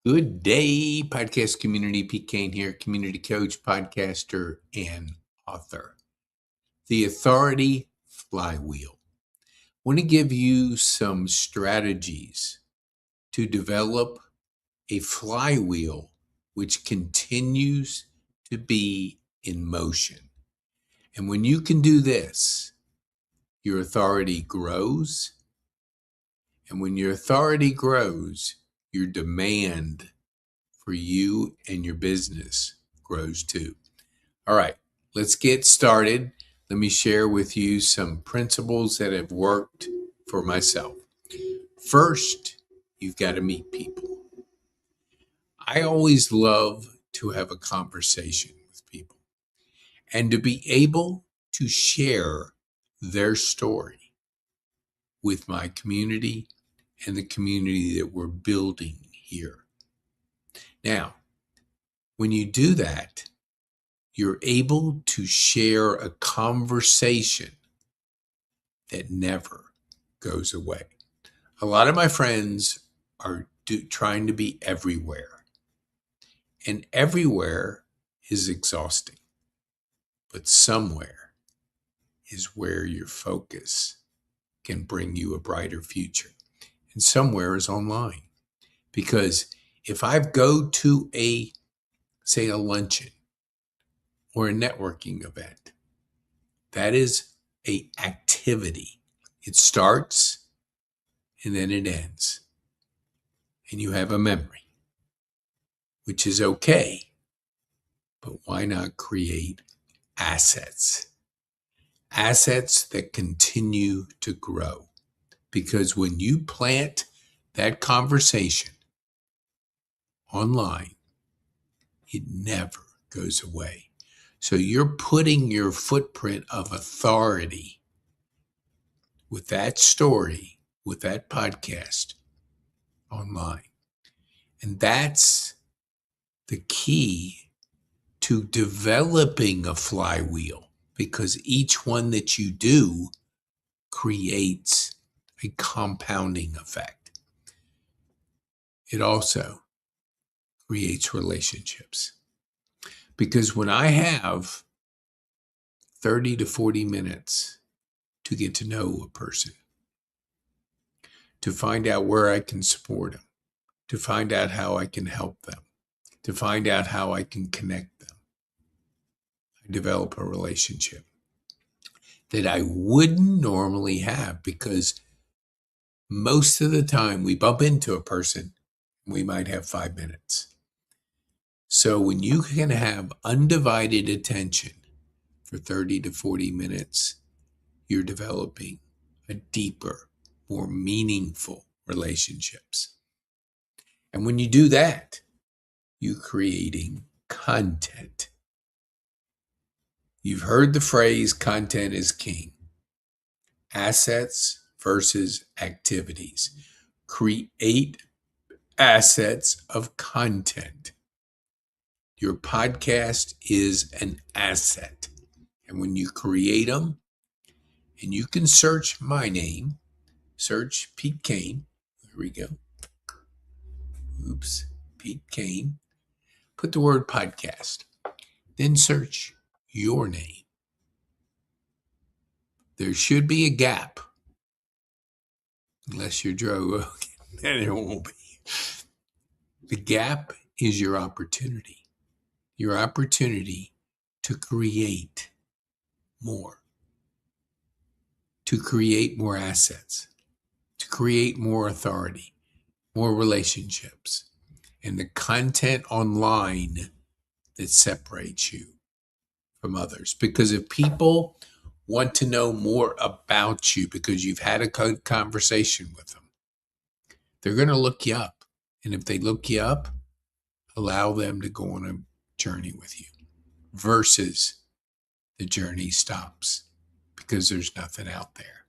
Good day, podcast community. Pete Kane here, community coach, podcaster, and author. The Authority Flywheel. I want to give you some strategies to develop a flywheel which continues to be in motion. And when you can do this, your authority grows. And when your authority grows, your demand for you and your business grows too. All right, let's get started. Let me share with you some principles that have worked for myself. First, you've got to meet people. I always love to have a conversation with people and to be able to share their story with my community and the community that we're building here. Now, when you do that, you're able to share a conversation that never goes away. A lot of my friends are trying to be everywhere, and everywhere is exhausting, but somewhere is where your focus can bring you a brighter future, and somewhere is online. Because if I go to say a luncheon or a networking event, that is a activity. It starts and then it ends. And you have a memory, which is okay. But why not create assets? Assets that continue to grow. Because when you plant that conversation online, it never goes away. So you're putting your footprint of authority with that story, with that podcast online. And that's the key to developing a flywheel, because each one that you do creates a compounding effect. It also creates relationships. Because when I have 30 to 40 minutes to get to know a person, to find out where I can support them, to find out how I can help them, to find out how I can connect them, I develop a relationship that I wouldn't normally have, because most of the time we bump into a person, we might have 5 minutes. So when you can have undivided attention for 30 to 40 minutes, you're developing a deeper, more meaningful relationships. And when you do that, you're creating content. You've heard the phrase, content is king. Assets versus activities. Create assets of content. Your podcast is an asset. And when you create them, and you can search my name, search Pete Kane. There we go. Oops, Pete Kane. Put the word podcast. Then search your name. There should be a gap. Unless you're Joe Rogan, then it won't be. The gap is your opportunity. Your opportunity to create more. To create more assets. To create more authority. More relationships. And the content online that separates you from others. Because if people want to know more about you because you've had a conversation with them, they're going to look you up. And if they look you up, allow them to go on a journey with you, versus the journey stops because there's nothing out there.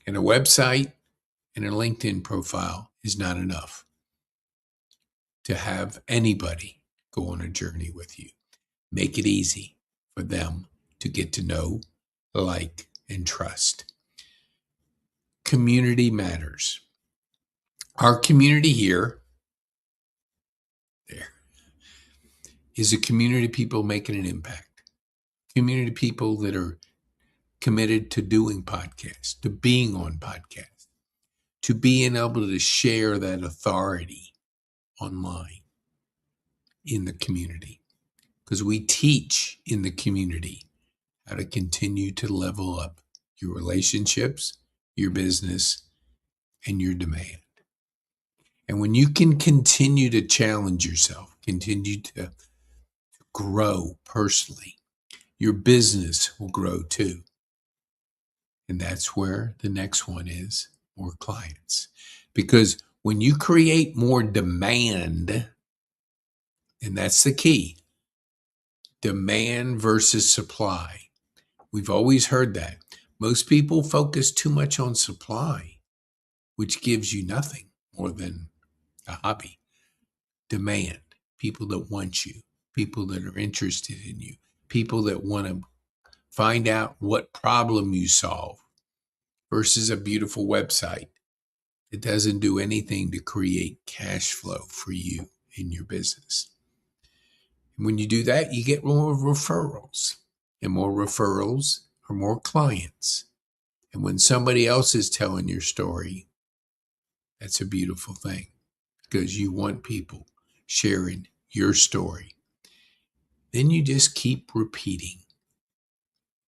And a website and a LinkedIn profile is not enough to have anybody go on a journey with you. Make it easy for them to get to know, like, and trust. Community matters. Our community here is a community of people making an impact. Community of people that are committed to doing podcasts, to being on podcasts, to being able to share that authority online in the community. Because we teach in the community how to continue to level up your relationships, your business, and your demand. And when you can continue to challenge yourself, continue to grow personally, your business will grow too. And that's where the next one is, more clients. Because when you create more demand, and that's the key, demand versus supply. We've always heard that. Most people focus too much on supply, which gives you nothing more than a hobby. Demand, people that want you, people that are interested in you, people that want to find out what problem you solve versus a beautiful website. It doesn't do anything to create cash flow for you in your business. And when you do that, you get more referrals, and more referrals are more clients. And when somebody else is telling your story, that's a beautiful thing because you want people sharing your story. Then you just keep repeating.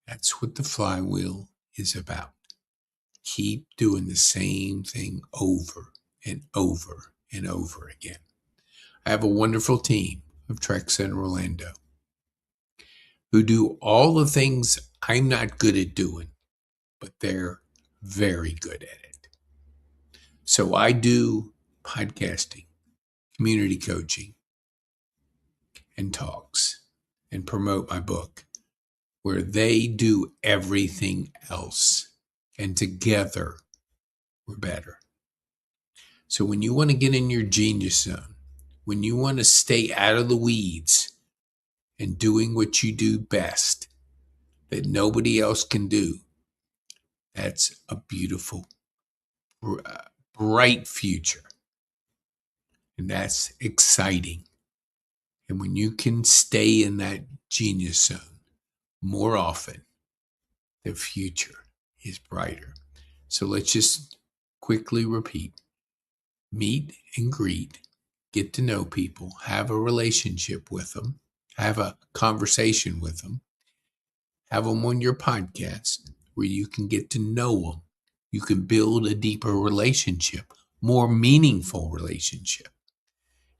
That's what the flywheel is about. Keep doing the same thing over and over and over again. I have a wonderful team of Trek Center Orlando who do all the things I'm not good at doing, but they're very good at it. So I do podcasting, community coaching, and talks, and promote my book, where they do everything else. And together, we're better. So when you want to get in your genius zone, when you want to stay out of the weeds and doing what you do best that nobody else can do, that's a beautiful, bright future. And that's exciting. And when you can stay in that genius zone more often, the future is brighter. So let's just quickly repeat. Meet and greet, get to know people, have a relationship with them, have a conversation with them, have them on your podcast where you can get to know them. You can build a deeper relationship, more meaningful relationship.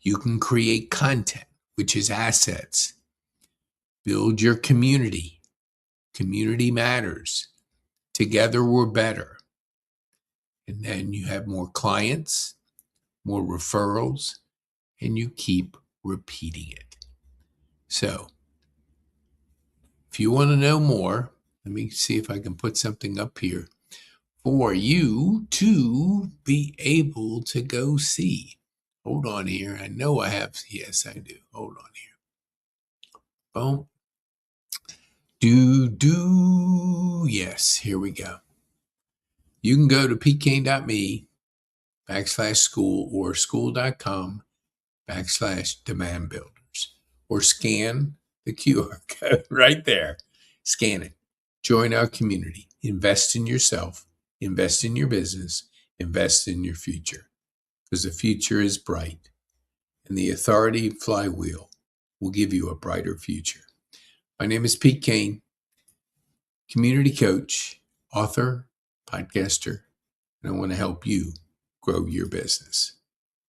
You can create content, which is assets. Build your community. Community matters. Together we're better. And then you have more clients, more referrals, and you keep repeating it. So, if you want to know more, let me see if I can put something up here for you to be able to go see. Hold on here. I know I have. Yes, I do. Hold on here. Boom. Yes, here we go. You can go to pkane.me/school or school.com/demand builders or scan the QR code right there. Scan it. Join our community. Invest in yourself. Invest in your business. Invest in your future because the future is bright and the authority flywheel will give you a brighter future. My name is Pete Kane, community coach, author, podcaster, and I want to help you grow your business.